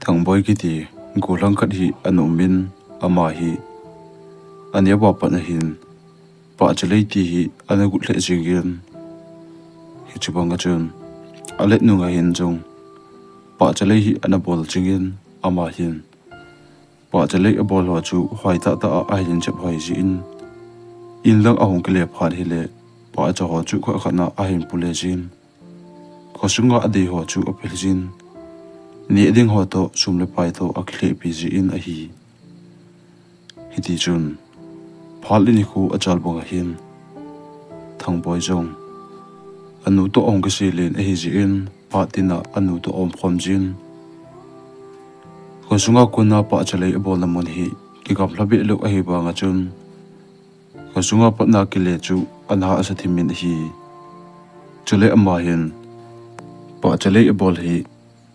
thằng boy kiti gulang kat hi anumin ama hi ania ba pa na hin pa chalei ti hi anagut le jingin hi chubanga chun alet nu nga hin jong pa chalei hi anabol jingin ama hin pa chalei abol wa chu hwai ta ta a hin chep hwai ji in lang ahong kele phan hi le pa cha ho chu kha khana a hin pule jin khosunga ade ho chu apel jin ni ding ho to sumle pai to akhle pg in a hi hiti chun phal ni khu achal bonga hin thang boy jong anu to ong ka silen a hi ji in patina anu to om khom jin khosunga kuna pa chalei bol na mon hi ki gam labe lo a hi banga chun khosunga patna kile chu anha asathimin hi chule amma hin pa chalei bol hi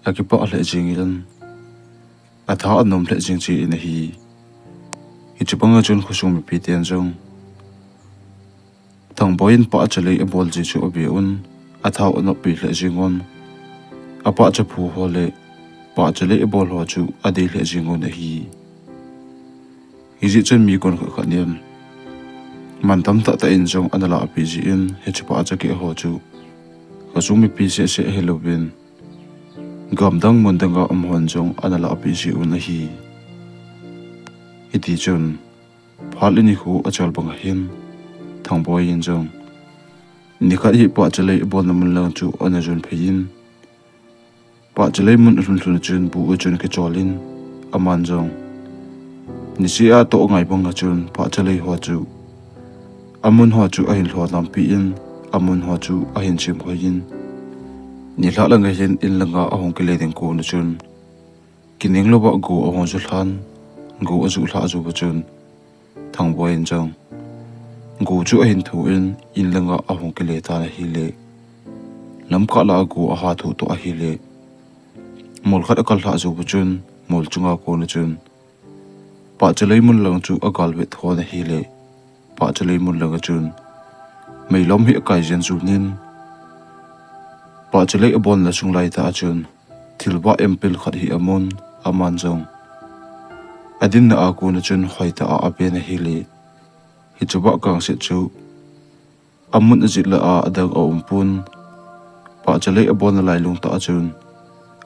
akipa le jingin atha anom le jing chi in hi ichupanga chun khusung mi piten jong thang boin pa chalei bol ji chu obi un atha on pi le jingon apa cha phu hole pa chalei bol ho chu adi le jingon hi ji chen mi kon kha niam man tam ta ta in jong anala pi ji in he chupa cha ke ho chu khusung mi pi se helobin gam dang mon danga amhon jong anala api ji un hi hiti chun phalini khu achal banga hin thang boy in jong nikha hi pa chalei bol namun lang chu anajon phein pa chalei mun run chun bu chun ke cholin aman jong nisia to ngai banga chun pa chalei ho chu amun ho chu ahin hlo lam pi in amun ho chu ahin chim hoin ni la langa hin in langa ahong kile ding ko na chun kining lo ba go ahong zu hlan go azu hla azu ba chun thang boy in jong go chu ahin thu in langa ahong kile ta na hi le lam ka la go a ha thu to a hi le mol khat akal hla azu ba chun mol chunga ko na chun pa chalei mun lang chu agal ve tho na hi le pa chalei mun langa chun meilom hi kai jen zu nin pa chalei abon la chung lai ta chun thilba empil khat hi amon aman jong adin na aku na chun hwai ta a abe na hi le hi chuba kang se chu amun ajit la a adang a umpun pa chalei abon la lai lung ta chun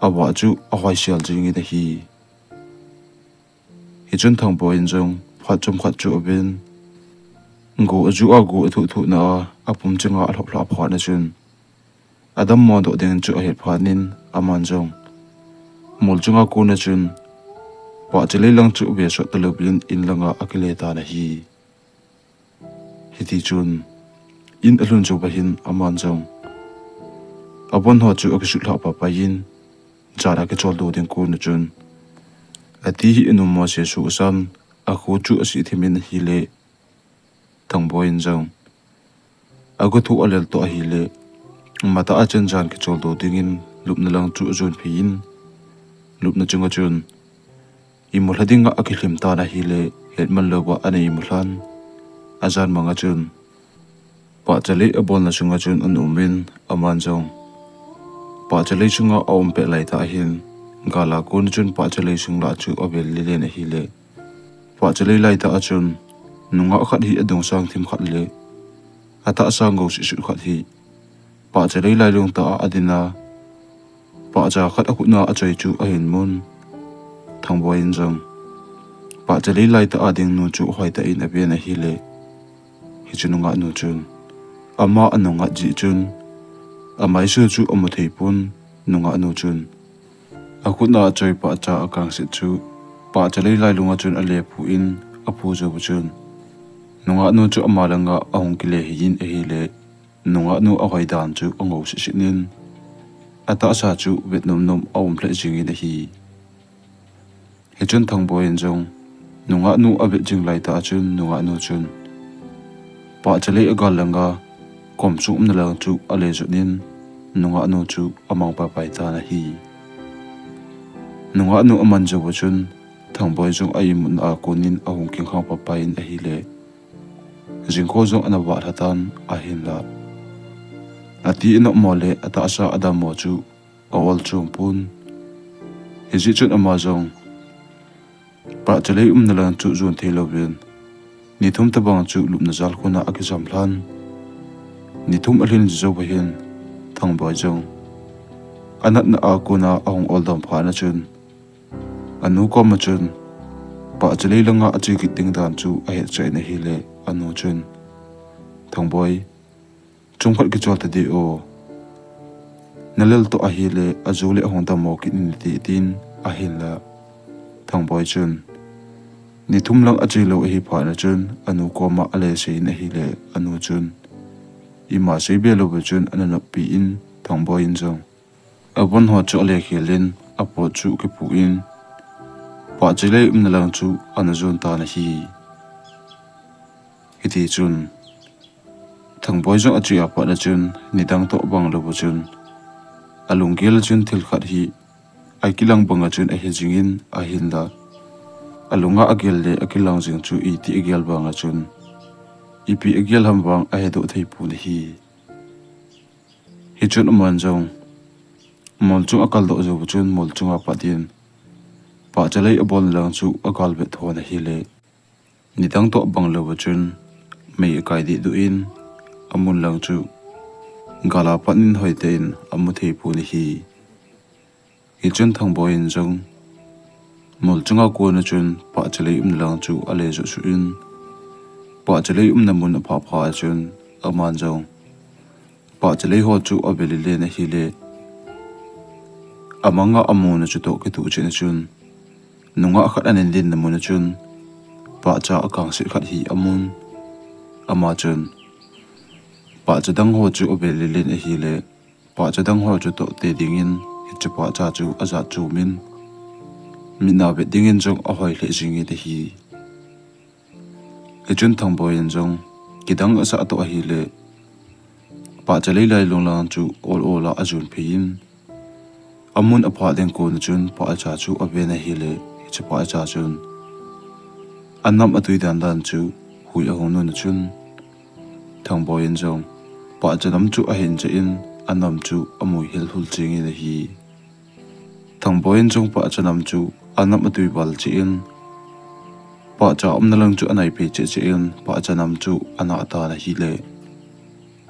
awa chu a hwai sial jingi na hi chun thang bo in jong phat chum khat chu ben go aju a go thu thu na apum chinga a hla phwa na chun adam mo do den chu he phanin aman jong mol chunga ko na chun pa chalei lang chu be so talobin in langa akile ta na hi hiti chun in alun chu ba hin aman jong abon ho chu aksu hla pa pa yin jara ke chol do den ko na chun ati hi enu mo se su sam a khu chu asi thimin hi le thang boin jong agu thu alel to hi le mata achen jan ke chol do dingin lupna lang chu zon phin lupna chunga chun imol hadinga akhilim ta na hi le helman lowa ani mulan azan manga chun pa chalei abon na chunga chun an umin aman jong pa chalei chunga om pe lai ta hin gala kun chun pa chalei chungla chu obel le na hi le pa chalei lai ta chun nunga khat hi adong sang thim khat le ata sang go si khat hi pa chalei lai lung ta adina pa cha khat akuna achai chu ahin mun thang boy in jong pa chalei lai ta ading nu chu hwai ta in abe na hi le hi chununga nu chun ama anunga ji chun amai su chu amuthei pun nunga nu chun akuna achai pa cha akang se chu pa chalei lai lunga chun ale phu in aphu jo bu chun nunga nu chu amalanga ahong kile hin e hi le nunga nu ahai dan chu ango si nin ata sa chu vietnam nom awm ple jingi na hi he chun thang boy in jong nunga nu abe jing lai ta chun nunga nu chun pa chalei agal langa kom chu na lang chu ale ju nin nunga nu chu amang pa pai ta na hi nunga nu aman jo bu chun thang boy jong ai mun a konin ahong king khang pa pai in a hi le jingko jong anawa hatan a hin la ati ino mole ata asa adam mo chu awal chumpun Hizi chun ama zong pa chalei nalang chu zun thelo ben ni thum ta bang chu lup na zal khona akizam hlan ni thum alhin zo ba hin thang ba zong anat na akuna ahong oldam phana chun anu ko ma chun pa chalei langa achi ki ting dan chu a he chai na hi le anu chun thang boy chung khat ki chol ta di o nalel to a hi le azule ahong ta mo ki ni ti tin a hin la thang boy chun ni thum lang achi lo hi phana chun anu ko ma ale se na hi le anu chun ima se be lo be chun anana pi in thang boy in zong abon ho chu le khelin apo chu ki pu in pa chile nalang chu anazun ta na hi hiti chun thang boy zong achi apa na chun ni dang to bang lo bo chun alungel chun thil khat hi ai kilang banga chun a hi jingin a hin la alunga agel le akilang jing chu I ti agel banga chun ipi agel ham bang a he do thei pu le hi chun man jong mol chu akal do zo chun mol chu pa din pa chalei abol lang chu akal be thona hi le ni dang to bang lo chun mei kai di du in amun lang chu gala panin hoitein amu thei pu le hi chun thang boy in jong mol chunga ko na chun pa chalei lang chu ale zo su in pa chalei na mun pha pha chun aman jong pa chalei ho chu abeli le na hi le amanga amuna chu to ke tu chen chun nunga khat anen din na mun chun pa cha akang si khat hi amun ama chun pa cha dang ho chu abeli le na hi le pa cha dang ho chu to te dingin chu pa cha chu aza chu min mina be dingin jong a hoi le jingi de hi chun thang boy en jong kidang asa to a hi le pa chalei lai long lang chu ol ola azun phein amun apha den ko na chun pa cha chu abe na hi le chu pa cha chun annam atui dan dan chu hui a hong na chun thang boy en jong pa chanam chu a hin che in annam chu amui hel hul chingi na hi thang boy en jong pa chanam chu annam atui bal chi in pa cha na lang chu anai pe che in pa chanam chu ana ta na hi le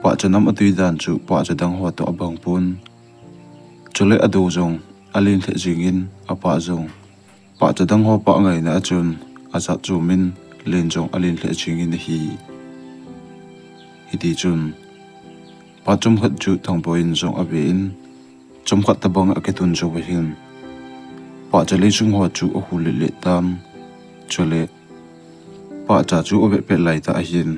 pa chanam atui dan chu pa cha dang ho to abang pun chole adu jong alin the jingin apa jong pa cha dang ho pa ngai na chun asa chu min len jong alin the jingin hi hiti chun pa chum khat chu thang boy in jong abe in chum khat ta bang aketun jo be hin pa chale chung ho chu a hul le tam chole pa cha chu obe pe lai ta hin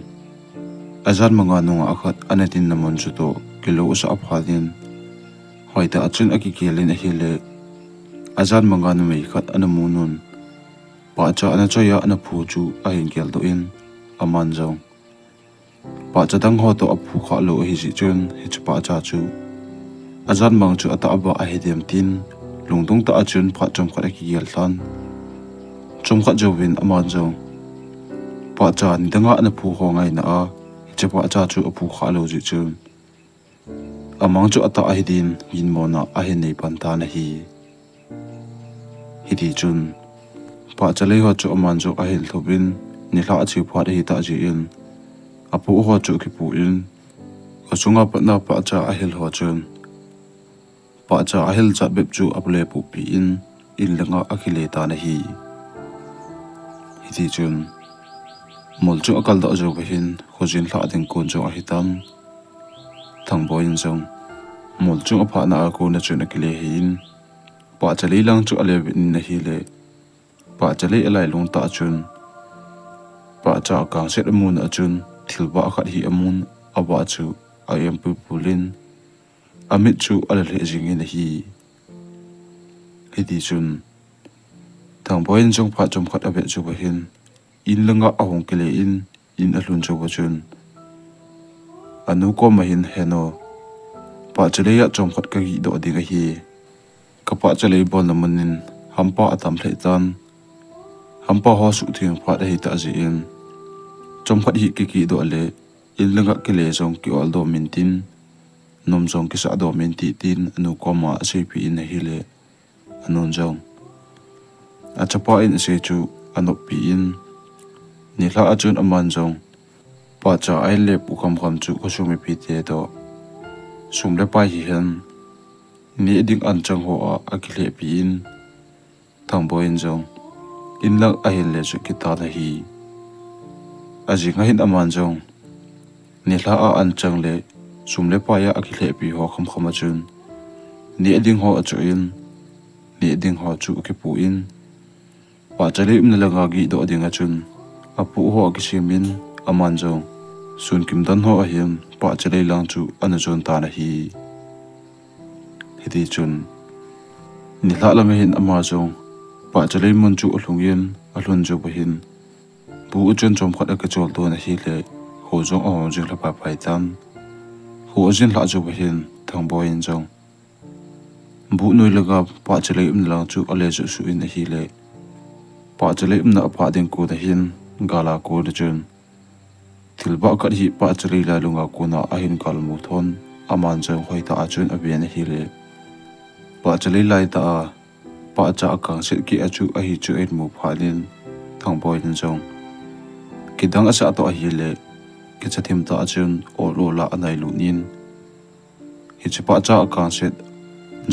azan manga nunga akhat anatin namon chu to kilo sa aphalin hoita achun aki kelin a hile azan manga nu mei khat anamunun pa cha ana chaya ana phu chu a hin kel do in aman jong pa cha dang ho to aphu kha lo hi ji chun hi chu pa cha chu azan mang chu ata aba a hedem tin lungtung ta achun pha chom khat aki gel thlan chom khat jowin aman jong pa cha ni danga ana phu ho ngai na a chepa cha chu aphu kha lo ji chun amang chu ata a hidin yin mona a he nei pan ta na hi hidi chun pa chalei ho chu aman chu a hil thobin ni hla chu pha hi ta ji in apu ho chu ki pu in achunga patna pa cha a hil ho chun pa cha a hil cha bep chu aple pu pi in langa akhile ta na hi hidi chun mol chu akal da jo ba hin khojin hla ding kon jo a hitam thang boy in jong mol chu apha na ko na chuna kile hin pa chalei lang chu ale in na hi le pa chalei alai long ta chun pa cha ka set amun achun thilba khat hi amun awa chu I am pulin amit chu ala le jing in hi hedi chun thang boy in jong pha chom khat abe chu ba hin in langa ahong kile in alun chu ba chun anu ko mahin heno pa chale ya chom khat ka gi do dinga hi ka pa chale bol na manin hampa atam thlai tan hampa ho su thing pha da hi ta ji in chom khat hi ki do le in langa ke le jong ki ol do min tin nom jong ki sa do min ti tin anu ko ma se pi in hi le anon jong achapa in se chu anop pi in ni hla achun aman jong pa cha ai le pu kham kham chu ko sumi pi te to sum le pa hi han ni ding an chang ho a akile pi in thang bo in jong in lang a hin le chu ki ta na hi aji nga hin aman jong ni hla a an chang le sum le pa ya akile pi ho kham kham achun ni ding ho achu in ni ding ho chu ki pu in pa chale im la nga gi do ding achun apu ho ki simin aman jong sun kim dan ho a hian pa chale lang chu an chon ta na hi hiti chun ni hla lang hin ama jong pa chale mun chu hlung yin a hlun ju bahin bu chun chom khat ka chol do na hi le ho jong a jing la pa pai tan ho jin la ju bahin thang bo in jong bu noi laga pa chale im lang chu ale ju su in hi le pa chale im na pa ding ko da hin gala ko da chun tilba ka hi pa chale la lunga ko na a hin kal mu thon aman jong hoi ta achun abian hi le pa chale lai ta pa cha kang se ki achu a hi chu et mu phalin thang boy in jong kidang asa to a hi le ki chathim ta achun o lo la anai lu nin hi chi pa cha kang se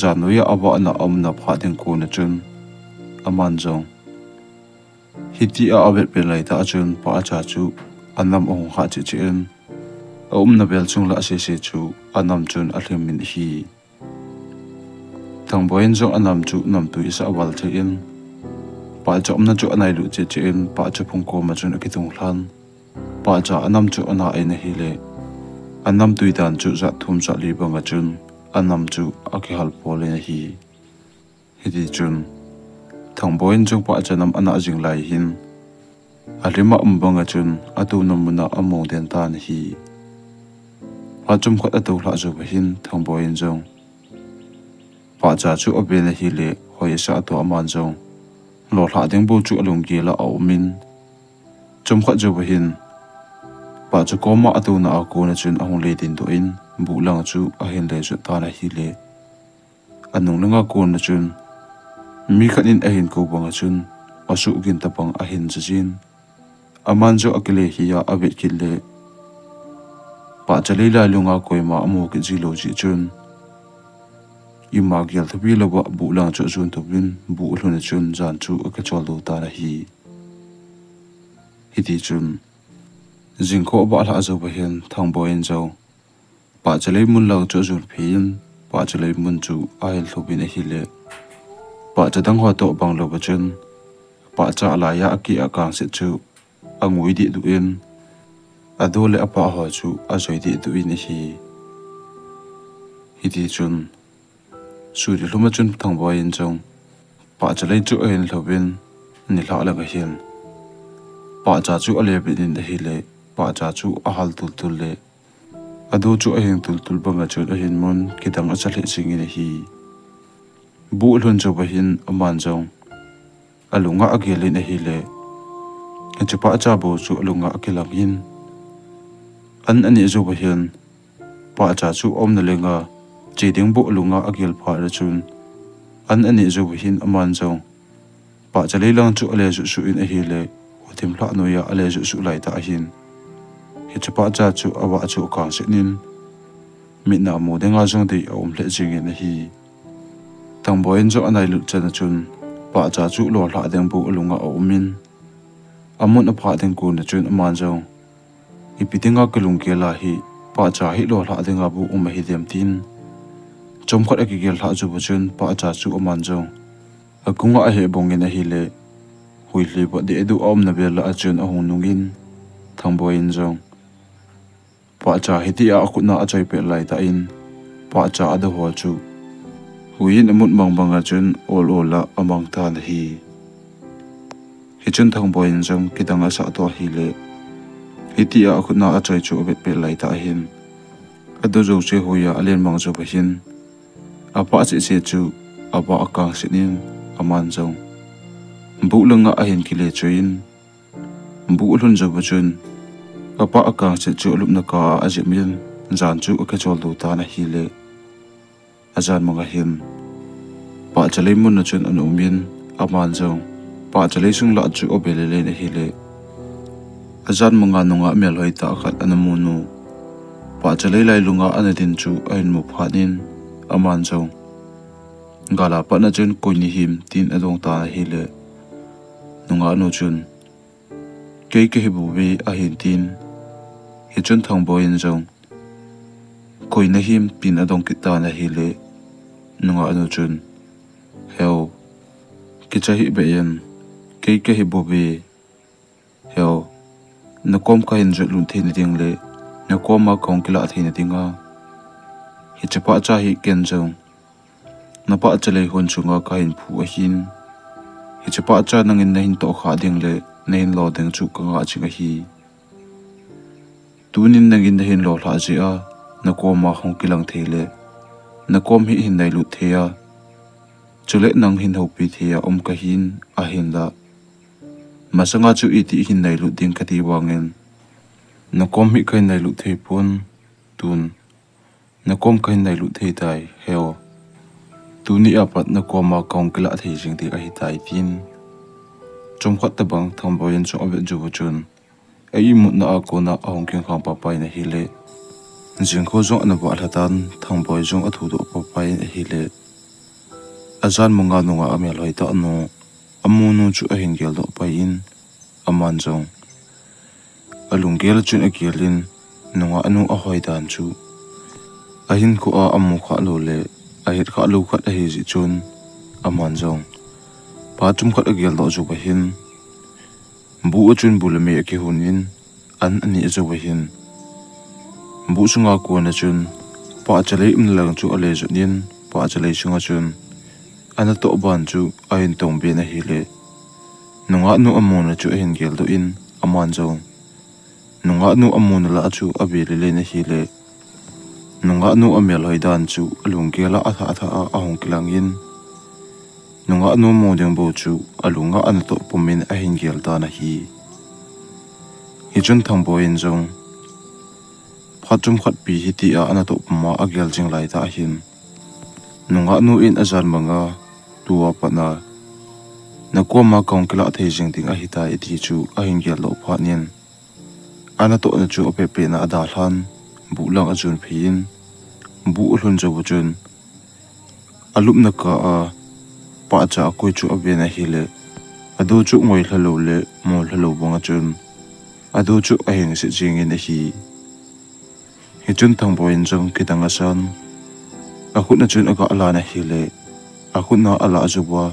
januya aba na amna phading ko na chun aman jong hiti a abet pe lai ta chun pa cha chu anam ong ha chi chen na bel chung la se chu anam chun athim min hi thang boin jong anam chu nam tu isa wal che in pa cha na chu anai lu che chen pa cha phung ko ma chun ki tung hlan pa cha anam chu ana ai na hi le anam tui dan chu za thum sa li banga chun anam chu aki hal pole na hi hiti chun thang boin jong pa chanam ana jing lai hin alima umbanga chun atu namuna amo den tan hi pa chum khat atu hla ju hin thang boin jong pa cha chu obe na hi le hoi sa to aman jong lo hla ding bu chu alung ge la au min chum khat ju hin pa chu ko ma atu na ko na chun ahung le din do in bu lang chu a hin le ju ta na hi le anung langa ko na chun mi khanin a hin ko banga chun asu gin tapang a hin jin aman jo akile hi ya abet kil le pa chale la lunga koima amu ki jilo ji chun ima gyal thabi lawa bu lang chu chun to bin bu hluna chun jan chu ka chol do ta na hi hiti chun jingkho ba la zo ba hen thang bo en zo pa chale mun law chu jul phin pa chale mun chu a hel thobin hi le pa chadang ho to bang lo ba chun pa cha la ya ki akang se chu angui di du in adole apa ho chu a joi di du in hi hiti chun suri luma chun thang bo en jong pa chale chu en thobin ni hla la ga hian pa cha chu ale bi din hi le pa cha chu a hal tul tul le adu chu a heng tul tul banga chu a hin mon kidang a chale sing in hi bu hlun chu ba hin aman jong alunga agelin hi le chupa cha bo chu alunga akilang hin an ani zo ba hin pa cha chu om na lenga chiding bu alunga agel pha ra chun an ani zo ba hin aman jong pa chale lang chu ale su in hi le othim hla no ya ale su lai ta hin hi chupa cha chu awa chu kang se nin mi na mo denga jong dei om le jing in hi tang boin jo anai lu chana chun pa cha chu lo hla deng bu alunga omin amun apha deng ko na chun aman jong ipitinga kalung ke la hi pa cha hi lo hla denga bu hi dem tin chom khat aki gel hla ju bu chun pa cha chu aman jong akunga a he bong in hi le hui le ba de du om na bel la chun a hung nungin thang boin jong pa cha hi ti a khutna a chai pe lai ta in pa cha adu ho chu huin amut mangbanga chun ol ola amang ta na hi chun thang boin jong kidanga sa to hi le hiti a khutna a chai chu bet pe lai ta hin adu jo che hoya alen mang jo hin apa che che chu apa akang sinin aman jong bu langa a hin kile chuin bu hlun jo ba chun apa akang che chu lup na ka a jemin jan chu ka chol do ta na hi le ajan manga hin pa chale mun na chun an umin aman jong pa chalei sung la chu obele le na hi le azan manga nunga mel hoi ta khat anamunu pa chalei lai lunga anadin chu ain mu phanin aman zong gala pa na chen koini him tin adong ta hi le nunga no chun ke hibu we a hin tin hi chun thang boin zong koina him pin adong ki ta na hi le nunga no chun heo ki chahi be yen ke hibu we heo na kom ka hin lun thein ding le na kom ma kong kila thein dinga hi chapa cha hi ken zong na pa chalei hon chunga ka hin phu a hin hi chapa cha nangin na hin to kha ding le na hin lo ding chu ka nga chinga hi tunin nangin na hin lo hla ji a na kom ma hong kilang theile na kom hi hin nai lu theya chule nang hin ho pi theya ka hin a hin la masanga chu iti hin nai lu ding khati wangen na kom hi kai nai lu thei pon tun na kom kai nai lu thei tai heo tuni apat na kom ma kong kila thei jing ti a hi tai tin chom khat ta bang tham boyen chu abe ju bu chun ai mu na a ko na ahong king kham pa pai na hi le jing kho zo na ba thatan thang boy jong a thu do pa pai na hi le azan munga nunga ame loi ta no amunu chu a hin gel do pai in aman jong alung gel chun a gelin nunga anu a hoi dan chu a hin ko a amu kha lo le a hit kha lo khat a hi ji chun aman jong pa chum khat a gel do chu ba hin bu a chun bul me ki hunin an ani zo ba hin bu sunga ko na chun pa chalei im lang chu a le zo nin pa chalei sunga chun ana to ban chu a hin tong be na hi le nunga nu amu na chu a hin gel do in aman jong nunga nu amu na la chu a be le na hi le nunga nu amel hoi dan chu alung gela atha a hong kilang in nunga nu mo deng bo chu alunga an to pumin a hin gel da na hi hi chun thang bo in jong phatum khat pi hi ti a ana to puma a gel jing lai ta hin nunga nu in azan manga tuwa pana na ko ma kong kila thei jing ding a hi ta i ti chu a hin gel lo pha nin ana to na chu ope pe na ada hlan bu lang ajun phin bu ulun jo bu chun alup na ka a pa cha koi chu abe na hi le adu chu ngoi hlalo le mo hlalo bonga chun adu chu a heng se jing in hi hi chun thang boin jong kitanga san a khut na chun aga ala na hi le a khut na ala ajuwa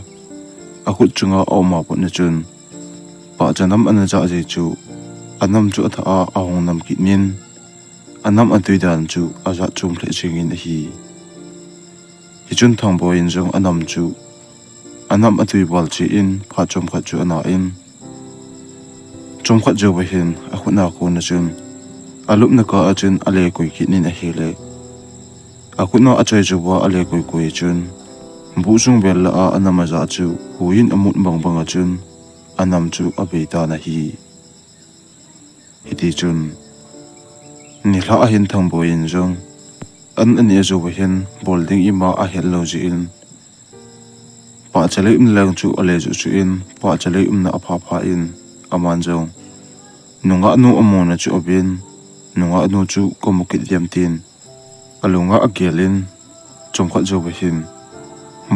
a khut chunga aw ma po na chun pa chanam an ja ji chu anam chu atha a hong nam ki nin anam atui dan chu aza chum hle ching in hi chun thang boin jong anam chu anam atui bal chi in pha chom khat chu ana in chom khat jo ba hin a khuna ko na chun alup na ka achun ale koi ki nin a hi le a khuna a chai ju ba ale koi chun bu sung bel la a anam za chu huin amut bang bang a chun anam chu a be ta na hi hiti chun ni hla a hin thang boin jong an ani zo ba hin bolding ima a hel lo ji in pa chalei im lang chu ale chu chu in pa chalei na a pha in aman jong nunga nu amona chu obin nunga nu chu komukit diam tin alunga a gelin chomkha jo ba hin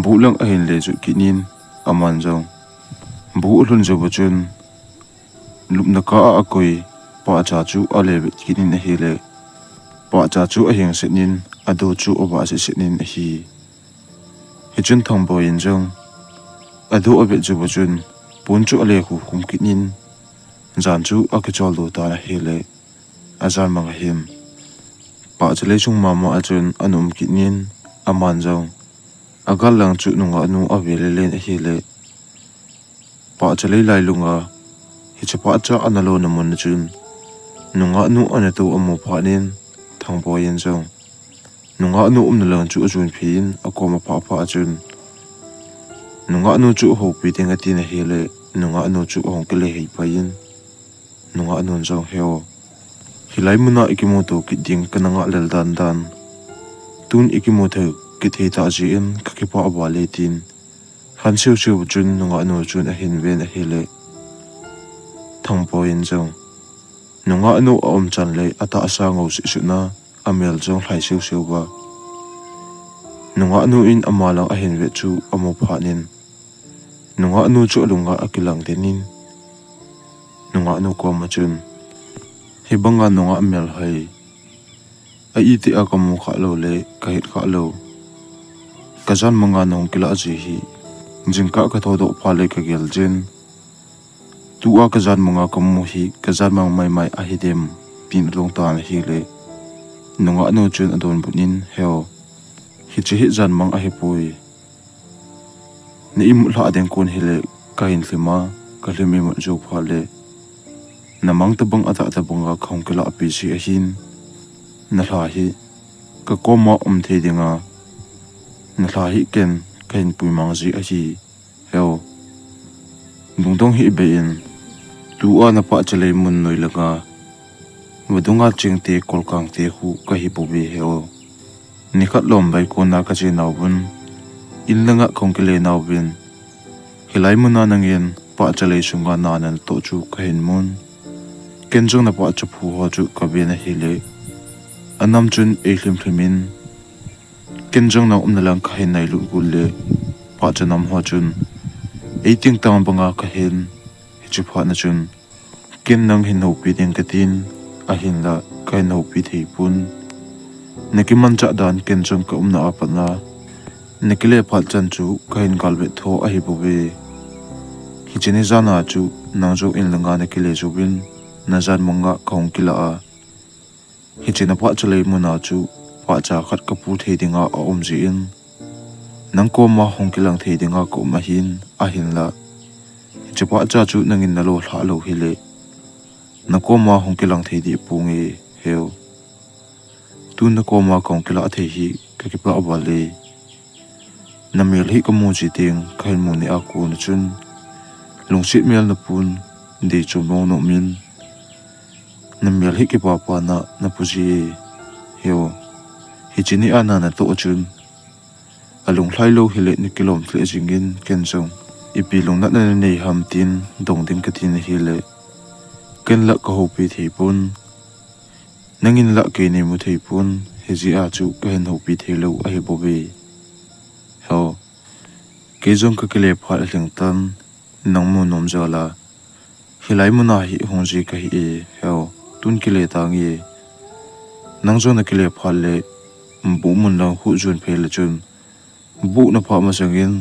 bu lang a hin le chu kinin aman jong bu ulun jo ba chun lupna ka a koi pa cha chu ale bit kinin a hi le pa cha chu a heng senin adu chu oba se senin a hi hi chun thang bo in jong adu obe chu ba chun pun chu ale khu kum kinin jan chu a ke chol do ta na hi le azan mang him pa chale chung ma ma achun anum kinin aman jong agal lang chu nunga nu avele le hi le pa chale lai lunga hi chapa cha analo na mun chun nunga nu anato amu phanin thang bo yen jong nunga nu na lang chu achun phin akoma pha achun nunga nu chu ho pi tenga ti na hi le nunga nu chu hong ke le hei pain nunga nu jong heo hilai muna ikimoto kiding kananga lel dan tun ikimoto ki thei ta ji in ka ki pa ba le tin han siêu siêu chun nunga anu chun a hin ven a hele thang po in jong nunga anu om chan le ata asa ngau si suna amel jong hlai siêu siêu ba nunga anu in amalang a hin ve chu amu phanin nunga anu chu lunga akilang denin nunga anu ko ma chun hibanga nunga amel hai a iti a kamu kha lo le ka hit kha lo kazan manga nong kila ji hi jingka ka thodo phale ka gel jen tu a kazan manga kamu hi kazan mang mai mai a hidem pin long ta na hi le nunga anu chun adon bunin heo hi chi hi zan mang a hi pui ni im la den kon hi le ka hin thima ka hlemi mo jo phale namang tabang ata tabanga khong kila api si a hin na hla hi ka koma thedinga na hla hi ken kain pui mang ji a hi heo dungdong hi bein tu a na pa chale mun noi langa wadunga chingte kolkang te hu ka hi bobi heo nikhat lom bai ko na ka che nawbun in langa khongkile nawbin hilai muna nangin pa chale sunga nanan to chu kain mun kenjong na pa chapu ho chu ka be na hile anam chun ehlim thlimin kenjong na umnalang ka hin nai lu gulle pa chanam ho chun eiting tang banga ka hin hichu pha na chun ken nang hin ho pi ding katin a hin la kai no pi thei pun nakiman cha dan kenjong ka umna apana nikile pha chan chu ka hin galbe tho a hi bobe hichini jana chu nangjo in langa nikile jubin nazan monga khong kila a hichina pa chale muna chu pa cha khat ka pu thei dinga a omji in nangko ma hong kilang thei dinga ko ma hin a hin la hichapa cha chu nangin na lo hla lo hile nako ma hong kilang thei di pungi heo tu nako ma khong kila thei hi ka ki pa awale namel hi ka mu ji ting khain mu ni a ku na chun lungsit mel na pun de chu no no min namel hi ki pa na puji heo hichini ana na to chun alung hlai lo hile ni kilom thle jingin kenjong ipilung na nei ham tin dong ding ka tin hile ken la ka hopi thei pun nangin la ke ni mu thei pun heji a chu ka hen hopi thei lo a hi bobe ho ke jong ka kele phal hling tan nang mu nom jala hilai mu na hi hongji ka hi ho tun kile tangi nang jo na kile phal le bu mun la hu jun phel chun bu na pha ma sangin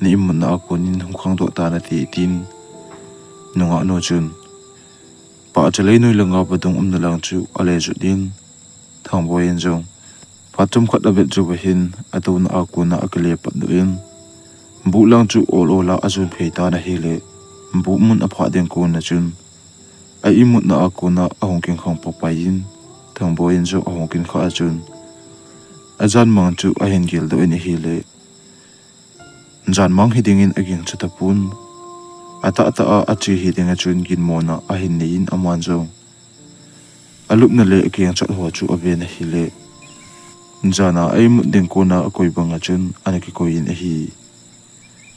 ni mun na ko nin hung khang do ta na ti tin nunga no chun pa chale noi langa badung na lang chu ale ju din thang bo yen jong pa chum khat a bet ju ba hin atu na ko na akle pa do in bu lang chu ol ola azun phei ta na hele bu mun a pha den ko na chun ai imut na ko na ahong king khang pa pa yin thang bo yen jo ahong kin kha chun azan mang chu a hen gil do ni hele jan mang hidingin aging chatapun ata a achi hidinga chun gin mona a hin nein aman jo alup na le aging chat ho chu ave na hile jana ai mut ding ko na koi banga chun anaki koin a hi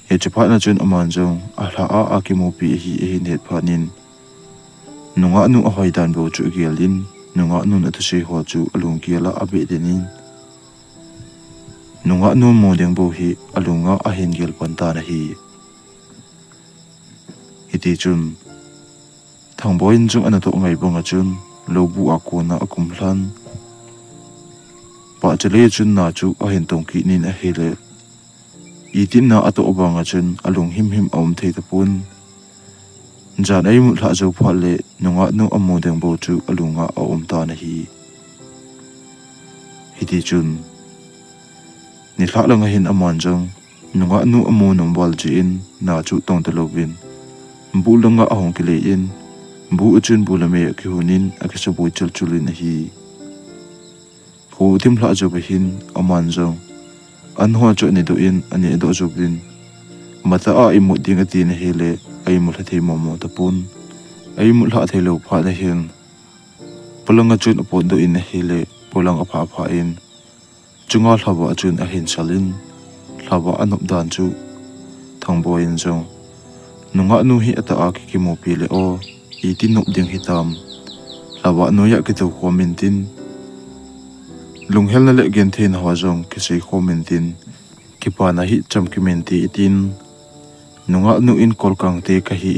he chapa na chun aman jo a hla a ki mo pi hi e hin het phanin nunga nu a hoidan bo chu gelin nunga nu na thu se ho chu alung kiala abe denin nunga nu mo deng bo hi alunga a hin gel panta na hi iti chun thang boin chung ana to ngai bonga chun lobu a ko na akum hlan pa chale chun na chu a hin tong ki nin a hele itin na ato obanga chun alung him him om thei ta pun jan ai mu hla zo phale nunga nu amo deng bo chu alunga a om ta na hi iti chun ni thla langa hin aman jong nunga nu amu nom wal ji in na chu tong te lovin bu langa ahong kile in bu uchun bu lame ki hunin akisa boi chul chulin hi ko tim hla jo be hin aman jong an ho cho ni do in ani do jo bin mata a imu ding ati na hele ai mu hla thei mo ta pun ai mu hla thei lo pha na hin polanga chun apon do in hele polang apha pha in chunga hlawa chun a hin salin hlawa anop dan chu thang boy in zong nunga nu hi ata a ki mo pi le o I tin nop ding hitam lawa no ya ki to khomin tin lunghel na le gen thein hawa zong ki sei khomin tin ki pa na hi cham ki men ti tin nunga nu in kol kang te ka hi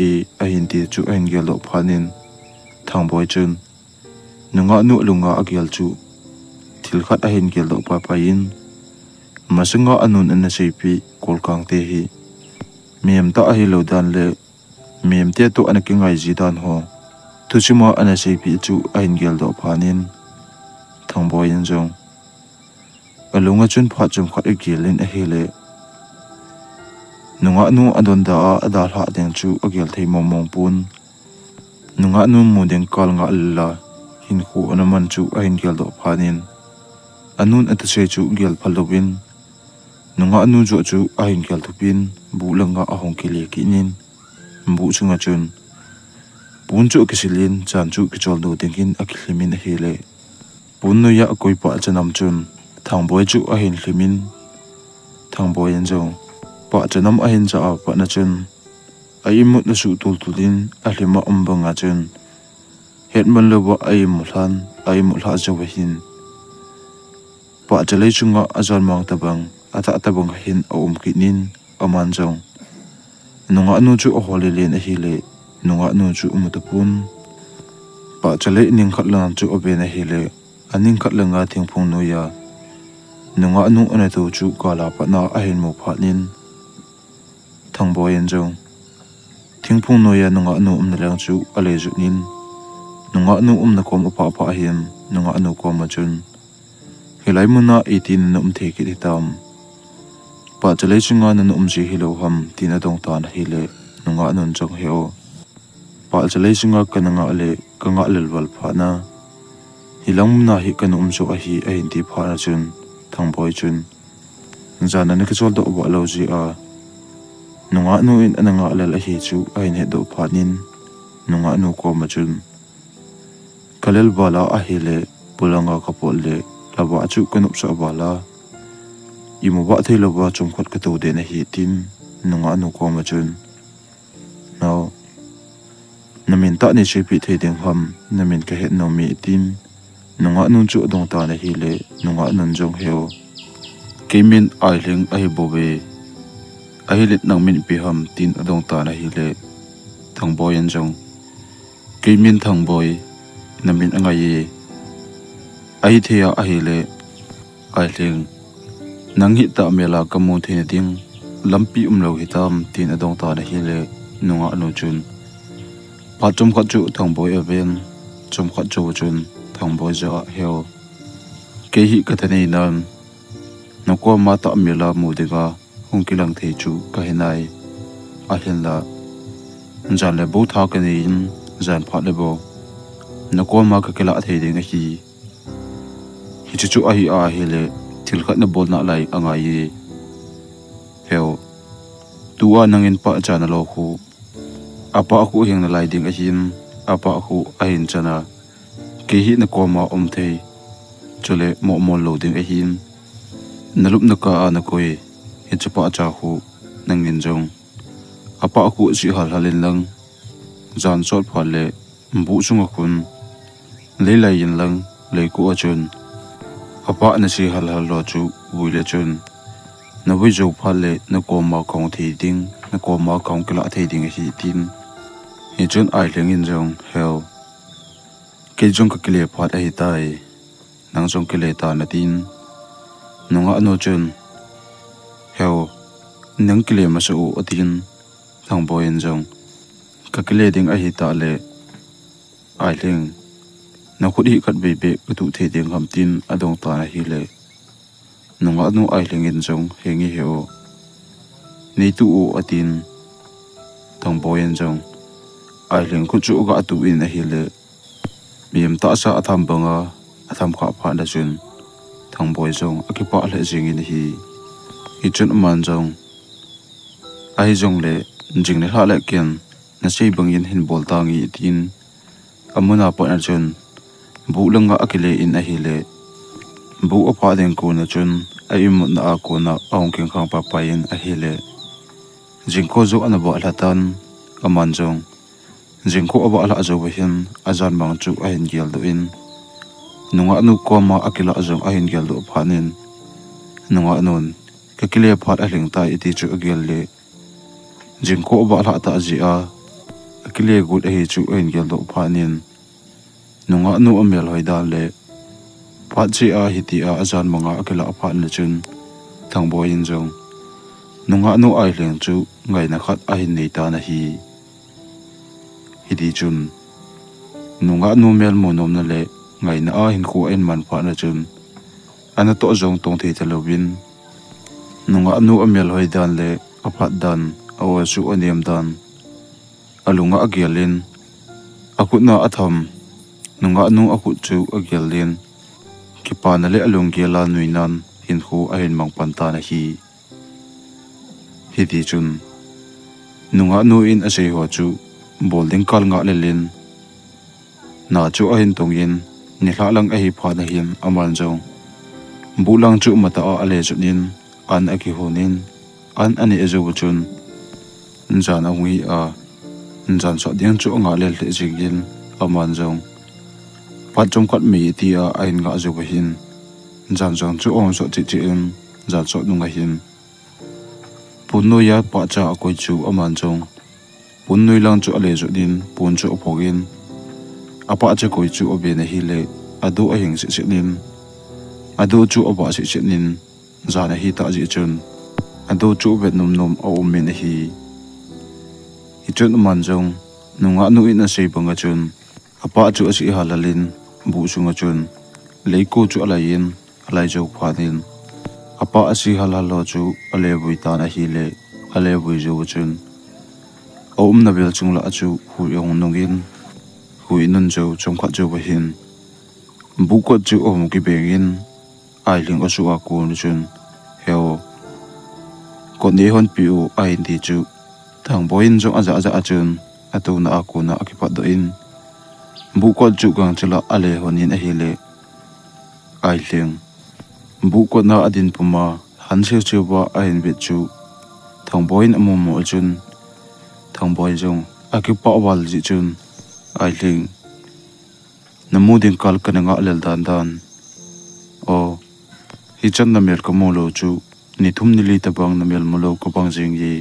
a hin ti chu a hin gel lo phanin thang boy chun nunga nu lunga a gel chu thil khat a hin gel lo pa pa in masinga anun an sei pi kol kang te hi miem ta a hi lo dan le miem te to an ki ngai ji dan ho tuchima an sei pi chu a hin gel do phanin thang boy in jong alunga chun pha chum khat a gelin a hi le nunga nu adon da ada hla deng chu agel thei mong pun nunga nu mu deng kal nga alla hin khu anaman chu a hin gel do phanin anun at se chu gel phalowin nunga nu jo chu a hin gel thupin bu langa a hong kile kinin bu chunga chun pun chu kisilin chan chu kichol do dengin akhimin a hele pun no ya koi pa chanam chun thang boy chu a hin hlimin thang boy en jong pa chanam a hin cha pa na chun ai mut na su tul tulin a hlima umbanga chun hetman lowa ai mulha jawa hin pa chalai chunga azal mang tabang ata tabang hin a kinin aman jong nunga nu chu a hole len a hi le nunga nu chu umutapun pa chalai ning khat lan chu obe na hi le aning khat langa thingphung no ya nunga nu ana to chu kala pa na a hin mo phanin thang boy en jong thingphung no ya nunga nu na lang chu ale ju nin nunga nu na kom pa pa hin nunga nu kom ma chun helai muna 18 na the ki tam pa chalai chunga na ji hilo ham tina dong ta na hile nunga nun chong heo pa chalai chunga kananga ale kanga lelwal pha na hilang na hi kanum chu a hi a hin ti pha na chun thang boy chun zana ne kachol do ba lo ji a nunga nu in ananga alal a hi chu a hin he do phanin nunga nu ko ma chun kalel bala a hi le pulanga kapol le lawa chu kanup sa bala imu ba thei lawa chum khat ka to de na hi tin nunga nu ko ma chun now namin ta ni chepi thei ding ham namin ka het no mi tin nunga nun chu dong ta na hi le nunga nun jong heo kemin ai leng ai bobe ai lit nang min pi ham tin adong ta na hi le thang boy en jong kemin thang boy namin angai ai thea ai le ai leng nang hi ta mela kamu the ding lampi umlo hitam tin adong ta na hi le nunga anu chun pa chum khat chu thang boy aven chum khat chu chun thang boy ja heo ke hi ka thani nan na ko ma ta mela mu dega hong kilang the chu ka hinai a hin la jan le bo tha ka ni in jan pha le bo na ko ma ka kela the ding hi chu a hi a hi le thil khat na bol na lai anga yi heo tua nangin pa chana lo khu apa aku heng na lai ding a hin apa aku a hin chana ke hi na ko ma thei chule mo lo ding a hin nalup na ka na koi he chapa cha khu nangin jong apa aku si halin lang jan sot phale bu chunga khun leilai yin lang lei ku a chun apa na si hal lo chu buile chun na wi jo phale na ko ma khong thi ding na ko ma khong kala thei ding hi tin he chun ai lengin jong hell ke jong ka kile phat ai tai nang jong kile ta na tin nunga no chun hell nang kile ma su atin thang boy en jong ka kile ding a hi ta le ai leng na khut hi khat be be tu the ding ham tin adong ta na hi le nunga nu ai lengin jong hengi heo nei tu o atin thang boy en jong ai leng khu chu ga tu in a hi le miem ta sa atham banga atham kha pha da chun thang boy jong akipa le jing in hi chun man jong ai jong le jing le ha le ken na sei bangin hin bol ta ngi tin amuna pa na chun bu langa akile in a hi le bu apa den ko na chun ai mu na ko na ong ken khang pa pa in a hi le jingko zo anaba alatan aman jong jingko aba ala zo bahin azan bang chu ahin gel do in nunga nu koma akila azong ahin gel do phanin nunga non kakile phat ahling ta iti chu agel le jingko aba ala ta azia akile gut ahi chu ahin gel do phanin nunga nu amel hoida le phat chi a hiti a azan manga akila phat le chun thangbo in jong nunga nu ai leng chu ngai na khat ahin nei ta na hi hiti chun nunga nu mel monom na le ngai na a hin ko en man pha na chun ana to jong tong thei thalobin nunga nu amel hoi dan le aphat dan awa su oniam dan alunga agelin akut na atham nunga nu akut chu agelin kipa na le alung gela nuinan hin khu ahin mang panta na hi hiti chun nunga nu in asei ho chu bolding kal nga lelin na chu ahin tongin ni hla lang ahi pha na hin aman jong bulang chu mata a ale chunin an aki honin an ani ezo chun njan angui a njan so ding chu nga lel te jingin aman jong pat chom khat mi ti a ain nga zo hin njan jong chu om so chi chi in jan so nunga hin punno ya pa cha koi chu aman jong punnoi lang chu ale zo din pun chu opogin apa cha koi chu obe na hi le adu ahing si nin adu chu oba si nin zana hi ta ji chun adu chu bet num num a om me na hi chun man jong nunga nu in a sei banga chun apa chu asi halalin bu sunga chun leiko chu alayin alai jo phanin apa asi halalo chu ale bui ta na hi le ale bui jo chun om na bel chung la chu hu yong nongin hui nun jo chong kha jo bahin bu ko chu om ki bengin ai ling asu a ko nu chun heo ko ne hon piu ai ndi chu thang boin jong aza aza achun atu na aku na akipat do in bu ko chu gang chila ale honin a hele ai leng bu ko na adin puma han se chuwa a in bit chu thang boin amom mo chun thang boi jong akipa wal ji chun ai leng namudin kal kananga lel dan dan o hi chan na mer ko mo lo chu ni thum ni li ta bang na mel mo lo ko bang jing yi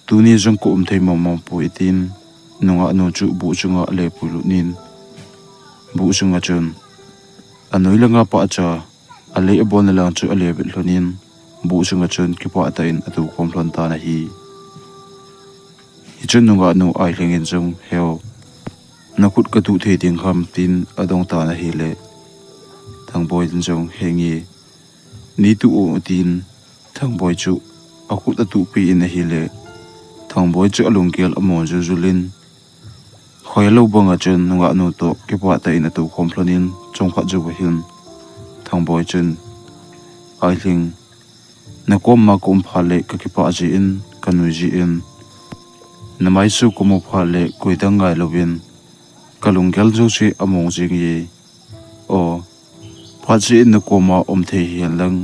tuni jong ko thei mom pu itin nunga no chu bu chunga le pulu nin bu chunga chun anoi langa pa cha ale bon lang chu ale bel lonin bu chunga chun ki pa ta in atu kom lon ta na hi chun nunga no ai lengin jong heo nakut ka tu thei ding kham tin adong ta na hi le thang boy jong hengi ni tu o tin thang boy chu akut atu pi in hi le thang boy chu alung kel amon ju julin khoi lo banga chun nga nu to ke pa ta in atu khom flonin chong kha ju hin thang boy chun ai thing na kom ma kom phale ka ki pa ji in kanu ji in na mai su kom phale koi dang ngai lovin kalung gel ju chi among jing yi o pha ji in na koma om the hian lang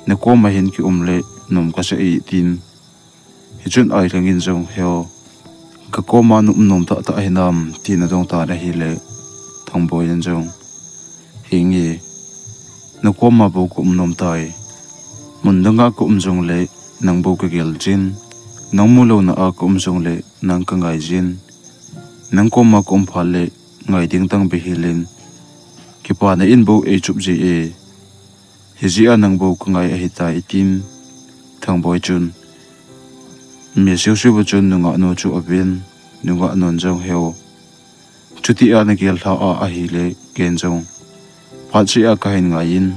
na koma hin ki le num ka se i tin hi chun ai langin jong heo ka koma num ta ta hinam tin adong ta na hi le thang boy jan jong hingi na koma bo kum nom tai mundanga kum jong le nang bo ka gel jin nang mu lo na a kum jong le nang ka ngai jin nang koma kum phal le ngai ding tang be hilin ki pa na in bo e chup ji e hi ji a nang bo ka ngai a hi ta itin thang boy chun mi siu siu bu chun nunga no chu abin nunga non jong heo chuti a na gel tha a hi le ken jong pha chi a ka hin nga in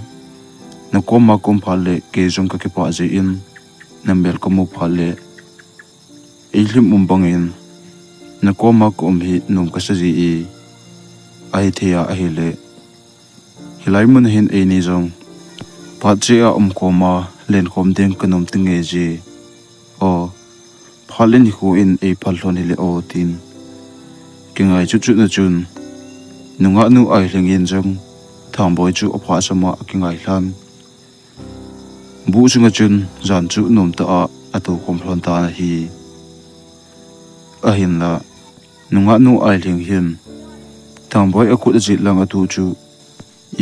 na koma kom phal le ke jong ka ki pa ji in nambel ko mu phal le ilim bangin na koma kom hi num ka sa ji e ai thea a hi le hilai mun hin e ni jong pha chi a koma len khom deng kanom tinge ji o phalin hu in e phalon hi le o tin kingai chu chu na chun nunga nu ai lengin jong thang boy chu opha sama kingai hlan bu chunga chun jan chu nom ta a atu komplon ta na hi ahin la nunga nu ai ling hin thangboy akut jit lang atu chu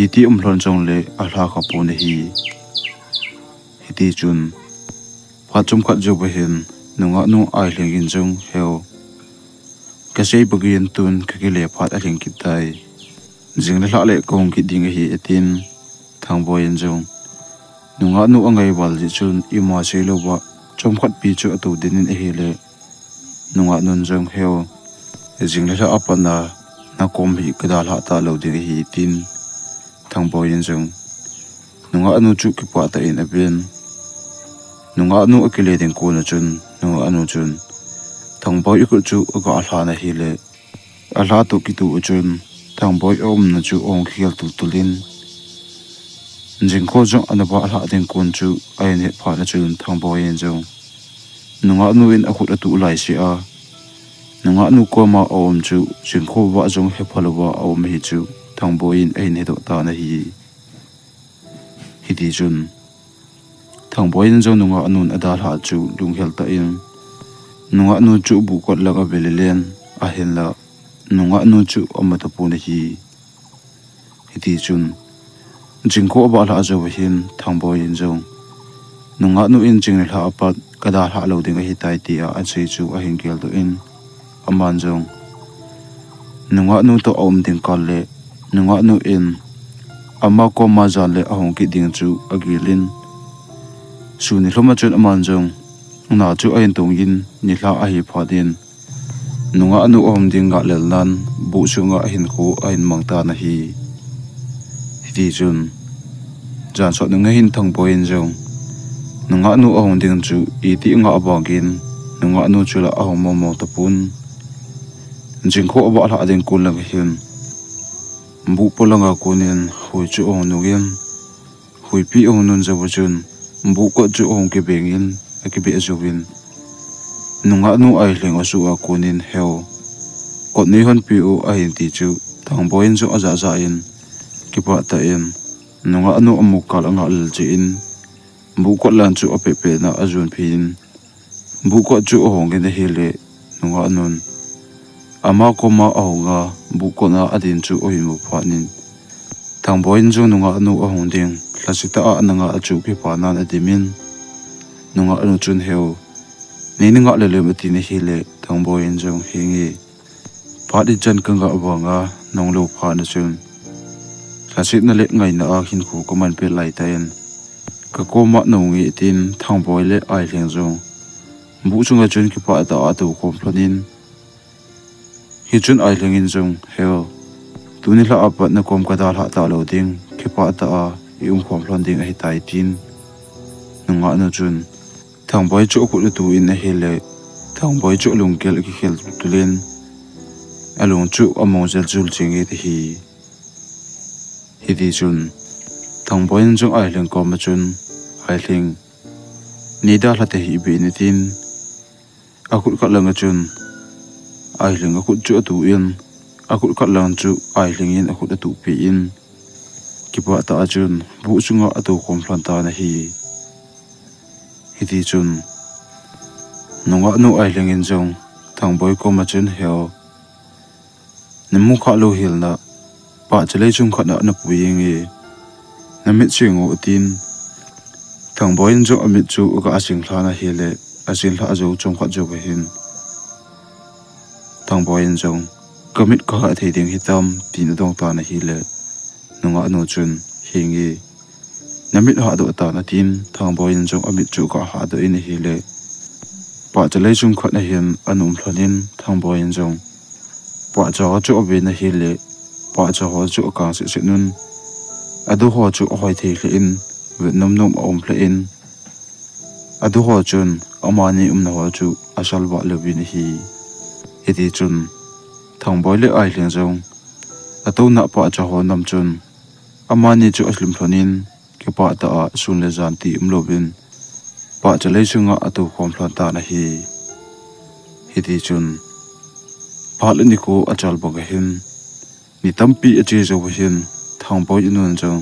iti umhlon chong le ahla kha pu na hi hiti chun phachum khat jo bahin nunga nu ai ling in jong heo kasei bagin tun khakile phat a ling kitai jing la le kong ki ding hi etin thangboy in jong nunga nu angai wal ji chun ima selo wa chom khat pi chu atu dinin e hele nunga nun jong heo jing la apana na kom hi kadal ha ta lo ding hi tin thangboy in jong nunga nu chu ki pa ta in aben nunga nu akile den ko na chun nunga nu chun thangboy ku chu ga hla na hi le ala to ki tu chun thangboy om na chu ong khial tu tulin jing ko jo anaba hla den kun chu ai ne pha na chun thangboy in jong nunga nu in akut atu lai si a nunga nu ko ma om chu jing ko wa jong he phalawa om hi chu thangboy in ai ne do ta na hi hiti chun thangboy in jong nunga anun ada hla chu lung hel ta in nunga nu chu bu kot laga belelen a hen la nunga nu chu amata pu na hi hiti chun jingko ba la zo hin thangboy in jong nunga nu in jing la apat kada hla lo ding hi tai ti a chei chu a hin kel do in aman jong nunga nu to om ding kal le nunga nu in ama ko ma jan le ahong ki ding chu agilin su ni hloma chun aman jong na chu ain tong in ni hla a hi phadin nunga nu om ding ga lel nan bu chunga hin ko ain mangta na hi hiti chun jan so nunga hin thangboy in jong nunga nu ahong ding chu iti nga abangin nunga nu chula ahong mo tapun jingkho aba la adeng kun lang hin bu polanga kunin hui chu ong nugin hui pi ong nun jaw chun bu ko chu ong ke bengin akibe azowin nunga nu ai leng asu a kunin heo ko ni hon pi u a hin ti chu thangboy in chu aza za in kipa ta in nunga nu amuk kal anga lel chi in bu ko lan chu ape pe na azun phin bu ko chu ong ge hi le nunga nun ama ko ma ahonga bu ko na adin chu ohin mu phanin thangboy in chu nunga nu ahong ding hlasita a nanga achu ki pa nan adimin nunga anu chun heo ni ninga le le mati ne hi le thangboy in jong hingi phadi chan kanga awanga nonglo pha na chun hlasit na le ngai na a hin khu ko man pe lai ta en ka ko ma no ngi tin thangboy le ai leng jong bu chunga chun ki pa ta atu kom phanin hi chun ai leng in jong heo tuni la apat na kom ka dal ha ta lo ding ki pa ta a ium khom phlon ding ai tai tin nunga na chun thangboy chu ku tu in a hele thangboy chu lung kel ki khel tulen alung chu among zel jul chingi te hi hiti chun thangboy in jong ai leng ko ma chun ai leng ni da la te hi be ni tin akut ka lang chun ai leng akut chu tu in akut ka lang chu ai leng in akut tu pi in kipa ta chun bu chunga atu khom phlan ta na hi hiti chun nunga nu ai leng in jong thangboy ko ma chun heo nimu kha lo hil na pa chale chung kha na puing e namit chingo tin thangboy in jo amit chu ga asing thla na hele asin thla zo chung kha jo hin thangboy in jong kamit ka thei ding hitam tin dong ta na hi le nunga nu chun hingi namit ha do ta na tin thangboy in jong amit chu ka ha do in hi le pa chalai chung khat na hin anum thlonin thangboy in jong pa cha chu obe na hi le pa cha ho chu ka se nun adu ho chu hoi thei hle in vietnam nom om hle in adu ho chun amani na ho chu asal wa le bin hi hiti chun thangboy le ai leng jong atu na pa cha ho nam chun amani chu aslim thlonin ki pa ta sun le jan ti umlovin pa chalai chunga atu khom phlan ta na hi hiti chun phal ni ko achal boga hin ni tampi ache zo hin thangboy inun jong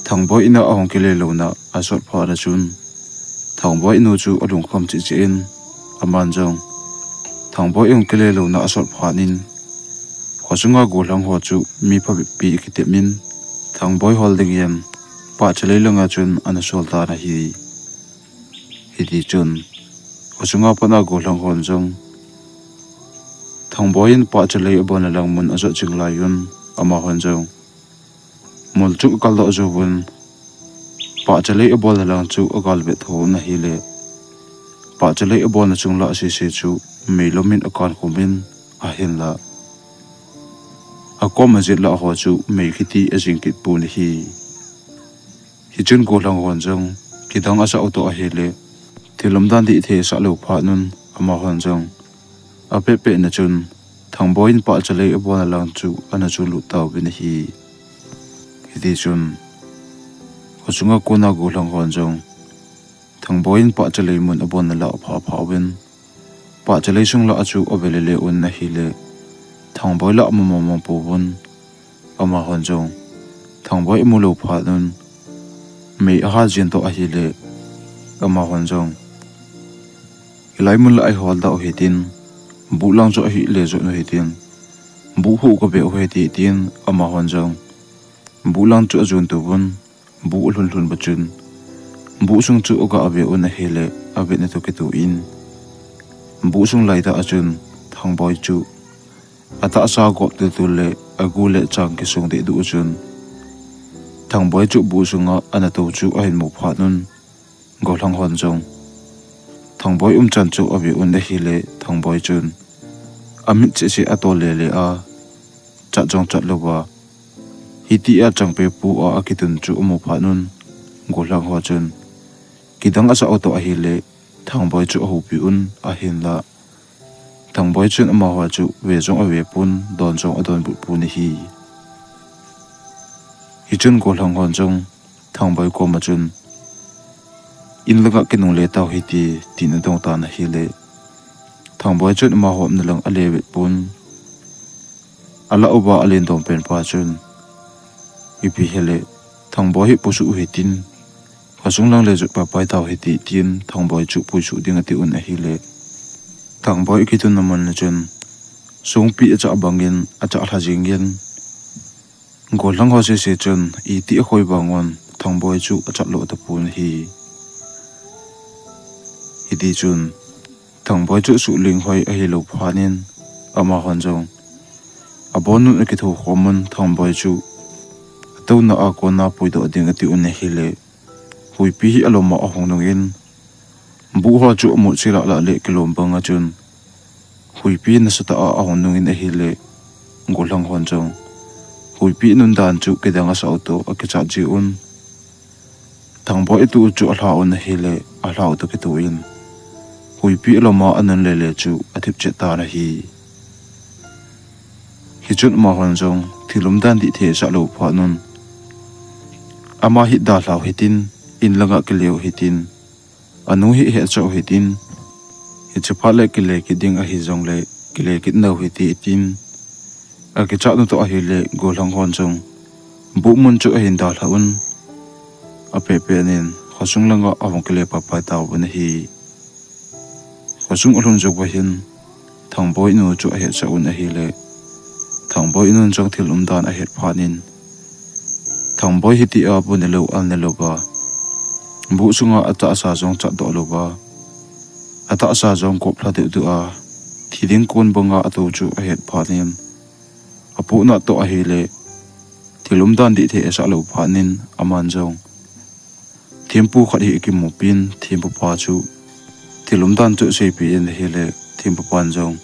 thangboy ina ahong kile lo na asot pha na chun thang boy nu chu alung kham chi chi in aman jong thang boy ong kele lo na asol phanin khosunga go lang ho chu mi pha pi kitemin thang boy holding yan pa chalei langa chun anasol ta na hi di chun khosunga pana go lang hon jong thang boy in pa chalei abon lang mun azo chinglai yun ama hon jong mol chu kal do zo bun pa chalei abol lang chu agal be tho na hi le pa chalei abol na chung la si se chu meilomin akan khomin a hin la akom azit la ho chu mei khiti azing kit pu ni hi chun go lang hon jong kidang asa auto a hi le thilom dan di the sa lo pha nun ama hon jong a pe pe na chun thang boin pa chalei abol lang chu ana chu lu taw bin hi di chun khosunga kona go lang hon jong thang boin pa chalei mun abon la pha pha win pa chalei sung la achu obelele un na hi le thang boy la mama pu bun ama hon jong thang boy mu lo pha nun me a ha jin to a hi le ama hon jong ilai mun la ai hol da o hitin bu lang jo hi le jo no hitin bu hu ko be o he ti tin ama hon jong bu lang chu ajun tu bun bu ulun lun bachun bu sung chu oga abe un a hi le abe ne to ke tu in bu sung lai da ajun thang boy chu ata sa go tu le agu le chang ki sung de du chun thang boy chu bu sunga ana to chu a hin mu pha nun go lang hon jong thang boy chan chu abi un de hi le thang boy chun amit che che atol le le a cha jong chat lo ba hi ti a chang pe pu a akitun chu mu pha nun go lang ho chun kidang asa auto a hi le thang boy chu hu pi un a hin la thang boy chun ama ho chu we jong a we pun don jong adon bu pu ni hi chun go lang hon jong thang boy ko ma chun in langa kinung le taw hi ti tin dong ta na hi le thang boy chun ama ho na lang a le we pun ala oba alen dom pen pa chun ipi hele thang boy hi pusu hi tin khasung lang le ju pa pai taw hi ti tin thang boy chu pu chu ding ati un a hi le thang boy ki tun naman na chun sung pi acha bangin acha hajing yen gol lang ho se se chun i ti khoi bangon thang boy chu acha lo ta pun hi di chun thang boy chu su ling hoi a hi lo phanin ama hon jong abon nu ki tho khomun thang boy chu to na a ko na pui do ding ati un hi le hui pi hi aloma a hong nong in bu ho chu mu chira la le kilom banga chun hui pi na sata a hong nong in a hi le golang hon jong hui pi nun dan chu kedanga sa auto a ke cha ji un thang boy tu chu a hla un hi le a hla to ke tu in hui pi aloma anan le le chu athip che ta na hi chun ma hon jong thilum dan di the sa lo pha nun ama hi da hlau hitin in langa ke leo hitin anu hi he chau hitin hi chapa le ke le ki ding a hi jong le ke le ki no hi ti tin a ke cha nu to a hi le go lang hon jong bu mun chu a hin da hlaun a pe pe nen khosung langa a hong ke le pa pa taw ban hi khosung alun jog ba hin thang boy nu chu a he cha un a hi le thang boy nun jong thilum dan a het phanin thang boy hi ti a bu ne lo al ne lo ba bu sunga ata sa jong cha do lo ba ata sa jong ko phla de du a thiding kon bonga atu chu a het phanin apu na to a hi le thilum dan di the sa lo phanin aman jong thimpu khat hi ki mu pin thimpu pa chu thilum dan chu sei pi en hi le thimpu pan jong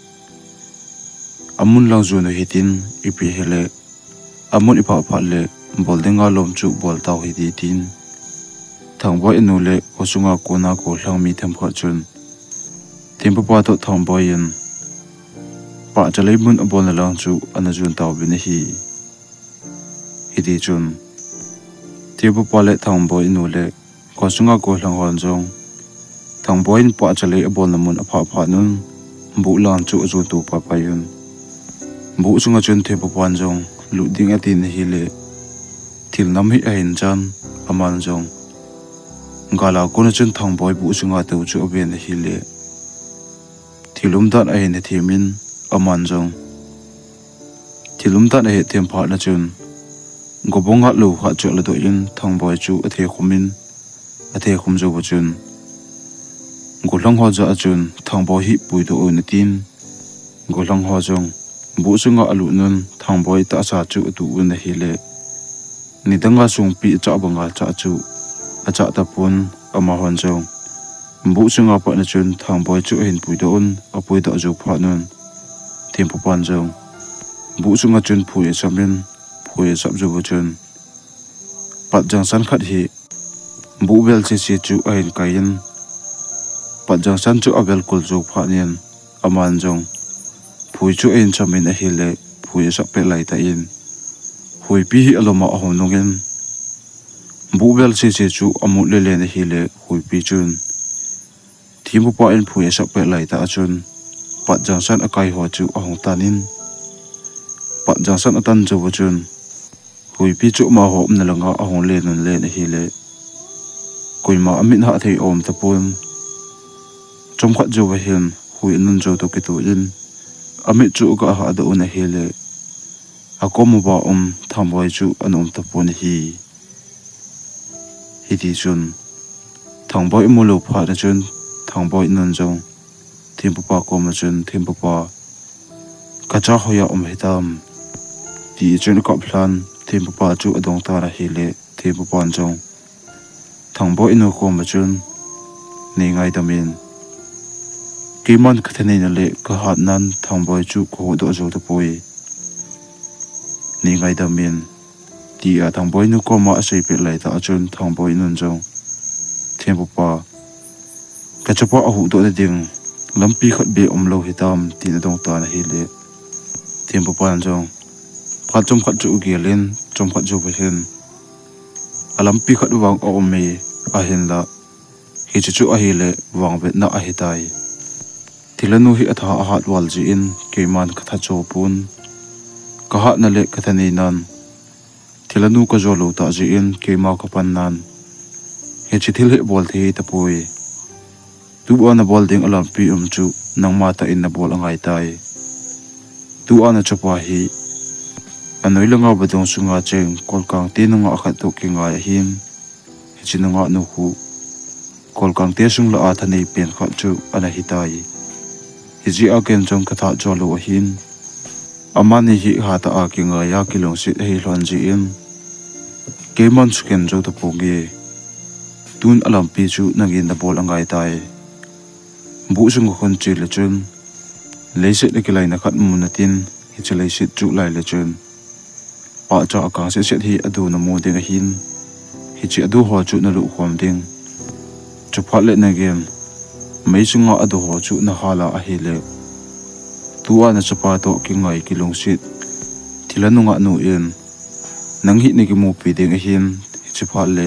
amun lang zu no hitin ipi hele amun ipa pha le boldenga lom chu bol taw hi di tin thang boy enu le osunga kona ko hlang mi them kha chun tempa pa to thang boy in pa chalei mun abol na lang chu ana jun taw bin hi di chun tempa pa le thang boy enu le osunga ko hlang hon jong thang boy in pa chalei abol na mun apha pha nun bu lang chu azu tu pa pa yun bu sunga chun the papan jong lu ding atin hi le thil nam hi a hin chan aman jong gala ko na chun thang boy bu sunga to chu aben hi le thilum dan a ne thimin aman jong thilum dan a he them pha na chun gobonga lo kha chu la do in thang boy chu a the khumin a the khum jo bu chun golang ho ja chun thang boy hi pui do on tin golang ho jong bu sunga alu nun thang boy ta sa chu tu un hi le nidanga sung pi cha banga cha chu acha ta pun ama hon jong bu sunga pa na chun thang boy chu hin pui do on apui da jo pha nun thim pu pan jong bu sunga chun phui chamin phui sap jo bu chun pat jang san khat hi bu bel che chu a hin kain pat jang san chu abel kul jo pha nian aman jong phui chu in chamin a hi le phui sap pe lai ta in hui pi hi aloma a hon nongin bu bel che chu amu le le na hi le hui pi chun thimu pa in phui sap pe lai ta chun pat jang san akai ho chu a hong tanin pat jang san atan jo bu chun hui pi chu ma ho na langa a hong le nun le na hi le koima amin ha thei om ta pun chom khat jo wa hin hui nun jo to ki tu in amit chu ga ha da una hi le akomu ba thamboi chu anom ta pun hi ti chun thangboi mu lo pha na chun thangboi nun jong thimpu pa ko ma chun thimpu pa ka cha hoya hitam ti chun ka plan thimpu pa chu adong ta ra hi le thimpu pan jong thangboi no ko ma chun ni ngai damin kiman khathane na le ka hat nan thangboi chu ko do jo ta poi ni ngai damin ti a thangboi nu ko ma sei pe lai ta chun thangboi nun jong thimpu pa ka chapa a hu do de ding lampi khat be lo hitam tin dong ta na hi le thimpu pan jong pha chom khat chu gelin chom khat ju ba hin alampi khat wang o me a hin la hi chu a hi le wang bet na a hi tai tilanu hi atha a hat wal ji in keman khatha cho pun ka ha na le kathani nan tilanu ka zo lo ta ji in kema ka pan nan he chi thil he bol the ta pui tu ana bol ding alam pi chu nangma ta in na bol angai tai tu ana chapa hi anoi langa badong sunga cheng kolkang te nanga akhat to kinga him he chi nanga nu hu kolkang te sung la a thanei pen kha chu ana hi tai hi ji a ken jong katha jo lo hin amani hi ha ta a kinga ya kilong si hei hlon ji in keman chuken jo to poge tun alam pi chu nangin na bol angai tai bu sung khon chi le chun leise le kilai na khat mun na tin hi chalai sit chu lai le chun pa cha ka se set hi adu na mo ding hin hi chi adu ho chu na lu khom ding chu phat le na gen mai sunga adu ho chu na hala a hi le tua na chapa to ki ngai ki long sit thilanunga nu in nang hi ne ki mu pi ding hin hi chi phat le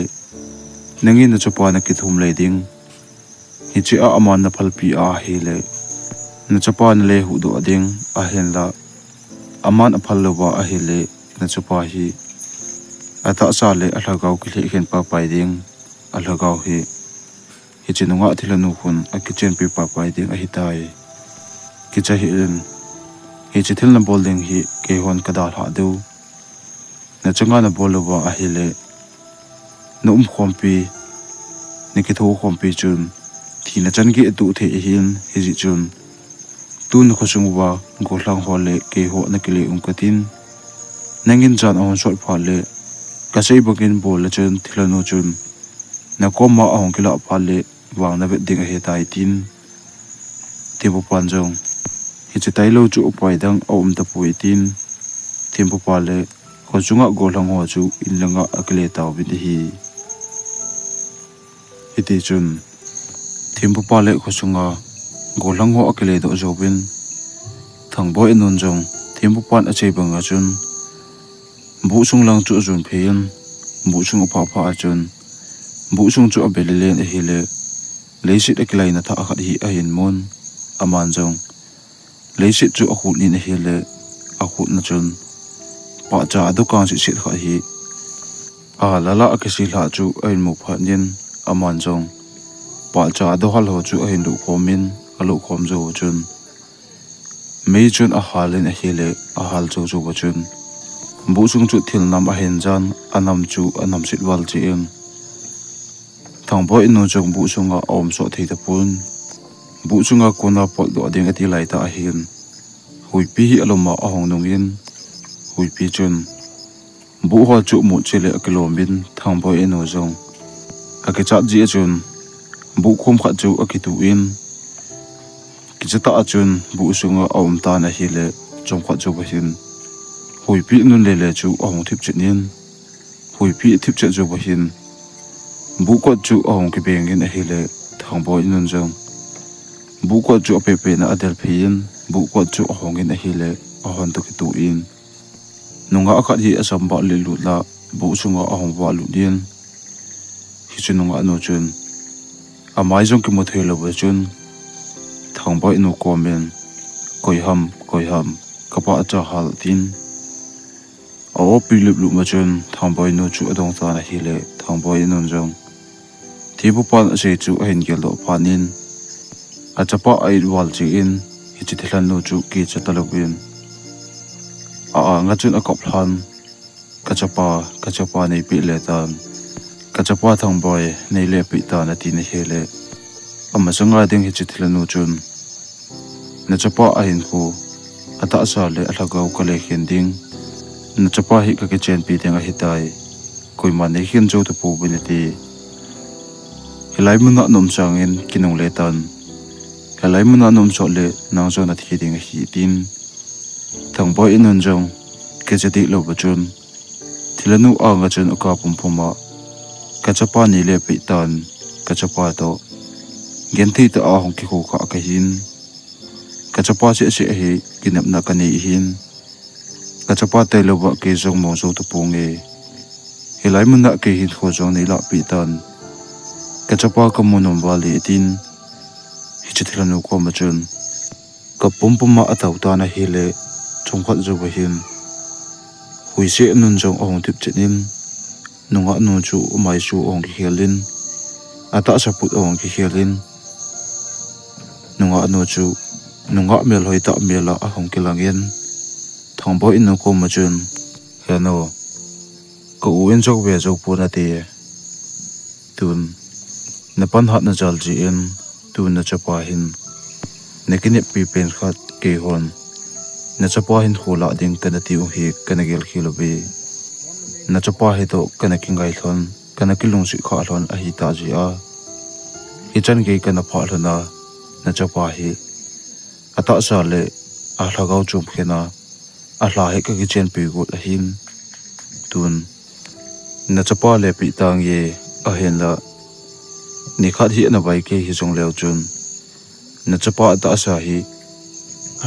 nangi na chapa na ki thum le ding hi chi a aman na phal pi a hi le na chapa na le hu do ding a hen la aman a phal lo wa a hi le na chapa hi ata sa le a hlagau ki le hen pa pai ding a hlagau hi chinunga thilanu hun a kitchen pi pa pai ding a hi tai ki cha hi in hi chi thilna bowling hi ke hon kadal ha do na changa na bolowa a hi le no khompi ni ki tho khompi chun thina chan gi tu the hin hi ji chun tun khosung wa golang hole ke ho na kile katin nangin jan on shot phale ka sei bogin bol chun thilanu chun na koma ahong kila phale wang na bet ding a he tai tin tibu panjong hi chi tai lo chu upai dang om ta pui tin timbu pale ko chunga golang ho chu inlanga akle taw bi hi iti chun timbu pale ko chunga golang ho akle do jobin thangbo enun jong timbu pan a chei banga chun bu chung lang chu jun phein bu chung pha pha chun bu chung chu abelilen a hi le leisit aklai na tha khat hi a hin mon aman jong leisit chu a khut ni na hi le a khut na chun pa cha du kan si sit kha hi a lala akisi la chu ain mu pha nin aman jong pa cha do hal ho chu a hin lu khomin alu khom zo chun mei chun a halin a hele a hal chu chu ba chun bu chung chu thil nam a hen jan anam chu anam sit wal chi eng thang boy no jong bu chunga om so thei ta pun bu chunga kona pol do ding ati lai ta a hin hui pi hi aloma a hong nong in hui pi chun bu ho chu mu chele a kilomin thang boy no jong a ke cha ji chun bu khom kha chu a ki tu in ki chata a chun bu chunga om ta na hi le chong kha chu ba hin hui pi nun le le chu a hong thip chenin hui pi thip che chu ba hin bu ko chu a hong ki beng in a hi le thang boy nun jong bu ko chu a pe pe na adel phin bu ko chu a hong in a hi le a hon to ki tu in nunga akhat hi asam ba le lu la bu chunga a hong wa lu din hi chu nunga no chun a mai jong ki mo thei lo ba chun thang boy no komen koi ham kapa cha hal tin a o pi lu ma chun thang boy no chu adong ta na hi le thang boy non jong thi bu pan a se chu a hin gel do panin a chapa ai wal chi in hi chi thilan no chu ki chatalobin a nga chun a kop hlan ka chapa nei pi le tan ka chapa thang boy nei le pi ta na ti na hele amma sanga ding hi chi thilan no chun na chapa a hin khu ata sa le a lagau ka le hin ding na chapa hi ka ke chen pi ding a hitai koi ma nei hin jo tu pu bin ti helai mun na nom changin kinong le tan helai mun na nom cho le nang zo na thi ding hi tin thang boy in jong ke chati lo ba chun thilanu a nga chun ka pum phuma ka chapa ni le pi tan ka chapa to gen thi ta a hong ki ko kha ka hin ka chapa se hi kinap na ka ni hin ka chapa te lo ba ke jong mo zo tu punge helai mun na ke hin kho jong ni la pi tan ka chapa ka monom wali tin hi chithilanu ko ma chun ka pum ma atau ta na hi le chongkhat zo ba hin hui se nun jong ong tip chenin nunga nu chu mai chu ong ki helin ata saput ong ki helin nunga nu chu nunga mel hoi ta mela a hong ki langin thangbo in ko ma chun heno ko uin jok ve jok pu na te tun na pan hat na jal ji in tun na chapa hin nekine pi pen khat ke hon na chapa hin khula ding kana ti u hi kana gel khilobi na chapa hi to kana kingai thon kana kilung si kha thon a hi ta ji a hi chan ge kana pha thona na chapa hi ata sa le a hlagau chum khena a hla he ka gi chen pi gut a hin tun na chapa le pi tang ye a hen la ni khat hi na bai ke hi jong leo chun na chapa ata sa hi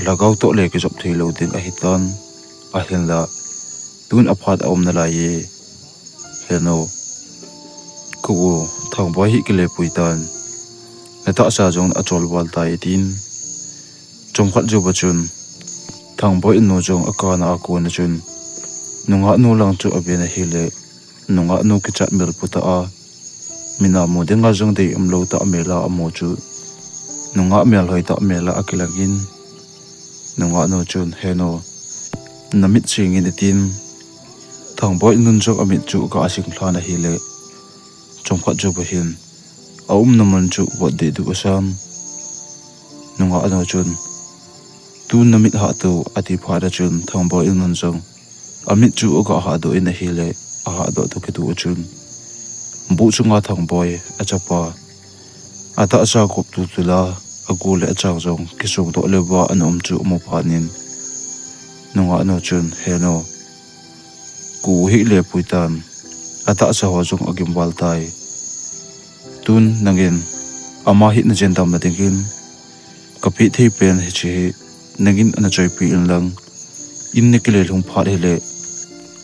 lagau to le ke jop thei lo din a hitan a hen la tun aphat om na la ye heno ku thang boy hi ke le puitan na ta sa jong a chol wal tai tin chom khat jo bachun thang boy no jong akana a ko na chun nunga nu lang chu abena hi le nunga nu ki chat mel puta a mina mo denga jong dei amlo ta mela amo chu nunga mel hoi ta mela akilagin nunga no chun heno namit sing in tin thang boy nun jok amit chu ka asing thlana hi le chomkhat jo bahin aum naman chu wat de du asam nunga no chun tu namit ha to ati phara chun thang boy nun jong amit chu ga ha do in hi le a ha do to ke tu chun bu chunga thang boy achapa ata sa kop tu tula agule achang jong kisung to lewa anom chu mo phanin nunga no chun heno ku hi le puitan ata sa ho jong agim wal tai tun nangin ama hi na jendam na dingin kapi thei pen hi chi nangin ana choi pi in lang in ne kile lung pha le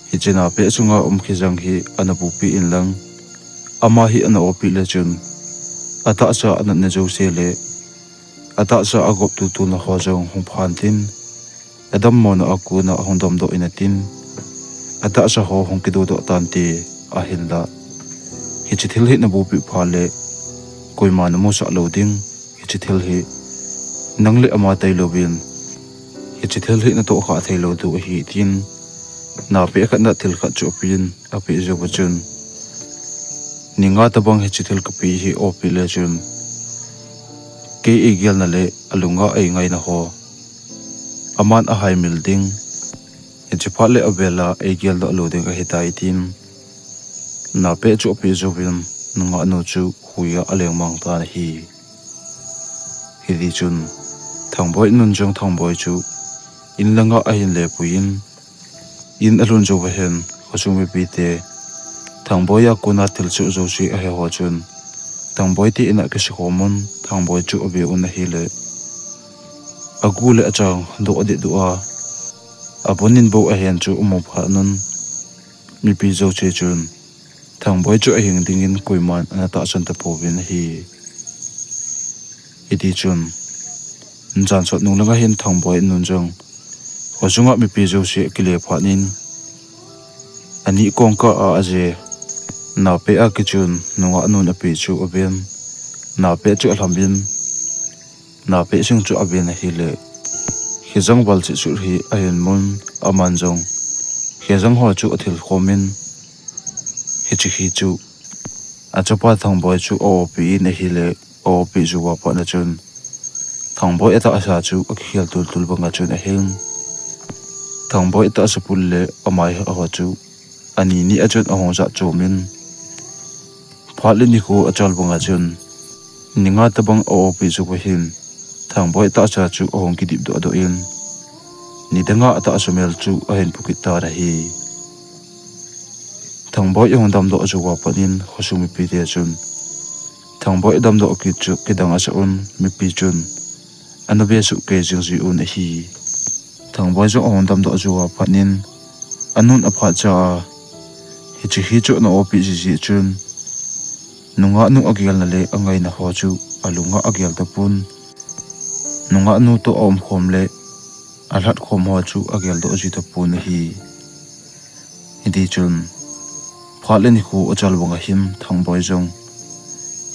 hi chena pe chunga khijang hi ana pu pi in lang ama hi ana opi le chun ata sa ana ne jo se le ata sa agop tu na ho jong hong phan tin adam mo na aku na hondom do inatin ata sa ho hong kido do tan ti a hin la hi chi thil hi na bu pi pha le koima na mo sa lo ding hi chi thil hi nang le ama tai lo bin hi chi thil hi na to kha thei lo du hi tin na pe khat na thil khat chu pin a pi zo bachun ninga tabang hi chi thil ka pi hi o pi le chun ke e gyal na le alunga ai ngai na ho aman a hai mil ding hi chi pha le avela e gyal da lo ding ka hitai tin na pe chu pi zo bin nunga no chu huya aleng mang ta na hi di chun thangboi nun jong thangboi chu in langa a hin le puin in alun zo hen khosumi pi te thangboi ya kuna til chu zo chi a he ho chun thangboi ti ina ke shi homon thangboi chu obe un hi le agule achang do ade du'a abonin bo a hen chu umo pha nun mi pi zo che chun thangboi chu a hing dingin koiman ana ta chan ta povin hi idi chun njan sot nung langa hin thangboi nun jong hosunga mi pi zo se kile phanin ani kongka a aje na pe a ki chun nunga nun a pi chu oben na pe chu alhambin na pe sing chu aben hi le hizang bal chi chu hi a hin mun aman jong hezang ho chu athil khomin hi chi hi chu a chapa thangboi chu o pi na hi le o pi zu wa pa na chun thangboi eta asa chu a khial tul tul banga chun a hen thangboi eta sa pul le amai a ho chu ani ni a chun a hong za chu min phatle ni ko achal banga chun ninga tabang o pi zu ko hin thangboi eta sa chu a hong ki dip do do in ni danga ata asumel chu a hen pukit ta ra hi thangboi yong dam do chu wa panin khosumi pi te chun thangboi dam do ki chu kidang asa un mi pi chun anabe su ke jing ji un hi thangboi zo ong dam do chu wa panin anun apha cha hi chi hi chu na opi ji ji chun nunga nu agyal na le angai na ho chu alunga agyal ta pun nunga nu to om khom le alhat khom ho chu agyal do ji ta pun hi idi chun phatle ni khu achal bonga him thangboi jong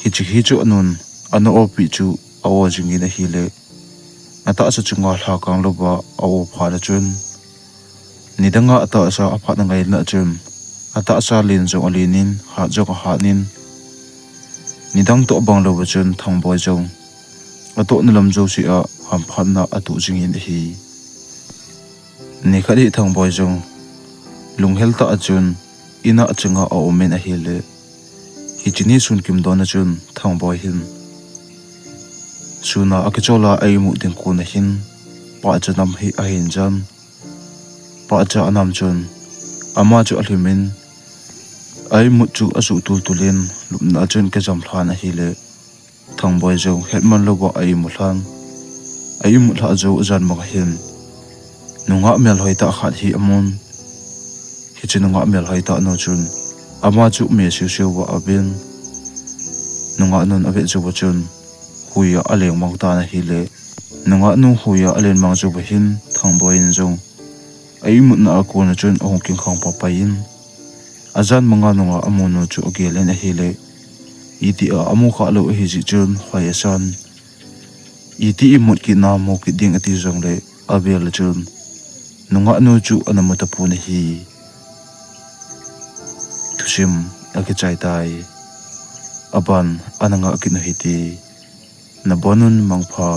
hi chi hi chu anun ano opi chu awo jingi na hi le ata sa chunga thla kang lo ba awo pha la chun nidanga ata sa apha na ngai na chun ata sa lin zo alinin ha jo ha nin nidang to bang lo ba chun thangboi jong ato nilam jo si a ham phan na atu jingin hi ni khari thangboi jong lunghel ta achun ina achanga a omen a hi le hi chini sun kim do na chun thangboi hin suna akichola ai mu ding ko na hin pa chanam hi a hin jan pa cha anam chun ama chu alhimin ai mu chu asu tul tulin lumna chun ke jam thana hi le thangboi jo hetman lo ba ai mu thla jo jan ma hin nunga mel hoi ta khat hi amun hi chinunga mel hoi ta no chun ama chu me siu siu wa abin nunga nun ave chu ba chun huya aleng mang ta na hi le nunga nu huya alen mang chu ba hin thangboi in jong ai mu na ko na chun ong king khang pa pa in azan manga nunga amu no chu agelen a hi le iti a amu kha lo hi ji chun hoi san iti imut ki na mo ki ding ati jong le abel chun nunga nu chu anamata pu na hi tusim ake chai tai aban ananga akino hiti na bonun mangpha